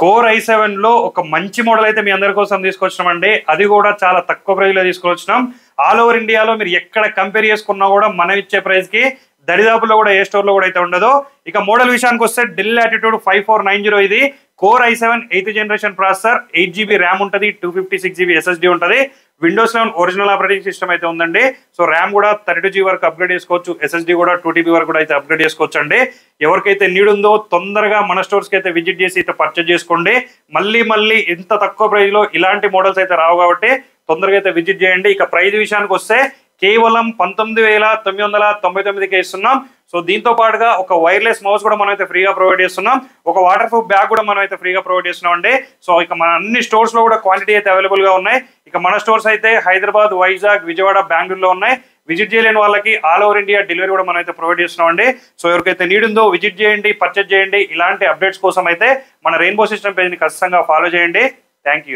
Core i7 లో ఒక మంచి మోడల్ అయితే మీ అందరి కోసం తీసుకొచ్చినామండి. అది కూడా చాలా తక్కువ ప్రైస్ లో తీసుకొచ్చినాం. ఆల్ ఓవర్ ఇండియాలో మీరు ఎక్కడ కంపేర్ చేసుకున్నా కూడా మనం ఇచ్చే ప్రైస్ కి దరిదాపులో కూడా ఏ స్టోర్ లో కూడా అయితే ఉండదు. ఇక మోడల్ విషయానికి వస్తే డెల్ లాటిట్యూడ్ 5490 ఇది core i7 8th generation processor, 8GB RAM ఉంటుంది, 256GB SSD ఉంటుంది. విండోస్ 11 ఒరిజినల్ ఆపరేటింగ్ సిస్టమ్ అయితే ఉందండి. సో ర్యామ్ కూడా 32GB వరకు అప్గ్రేడ్ చేసుకోవచ్చు, SSD కూడా 2TB వరకు కూడా అయితే అప్గ్రేడ్ చేసుకోవచ్చు అండి. ఎవరికైతే నీడ్ ఉందో తొందరగా మన స్టోర్స్ కి అయితే విజిట్ చేసి అయితే పర్చేజ్ చేసుకోండి. మళ్ళీ ఇంత తక్కువ ప్రైస్ లో ఇలాంటి మోడల్స్ అయితే రావు కాబట్టి తొందరగా అయితే విజిట్ చేయండి. ఇక ప్రైస్ విషయానికి వస్తే కేవలం 19,999కే ఇస్తున్నాం. సో దీంతో పాటుగా ఒక వైర్లెస్ మౌస్ కూడా మనం అయితే ఫ్రీగా ప్రొవైడ్ చేస్తున్నాం. ఒక వాటర్ ప్రూఫ్ బ్యాగ్ కూడా మనం అయితే ఫ్రీగా ప్రొవైడ్ చేస్తున్నాం అండి. సో ఇక మన అన్ని స్టోర్స్ లో కూడా క్వాంటిటీ అయితే అవైలబుల్ గా ఉన్నాయి. ఇక మన స్టోర్స్ అయితే హైదరాబాద్, వైజాగ్, విజయవాడ, బెంగళూరులో ఉన్నాయి. విజిట్ చేయలేని వాళ్ళకి ఆల్ ఓవర్ ఇండియా డెలివరీ కూడా మనం అయితే ప్రొవైడ్ చేస్తున్నాం అండి. సో ఎవరికైతే నీడ్ ఉందో విజిట్ చేయండి, పర్చేజ్ చేయండి. ఇలాంటి అప్డేట్స్ కోసం అయితే మన రెయిన్బో సిస్టమ్ పేజ్ ని ఖచ్చితంగా ఫాలో చేయండి. Thank you.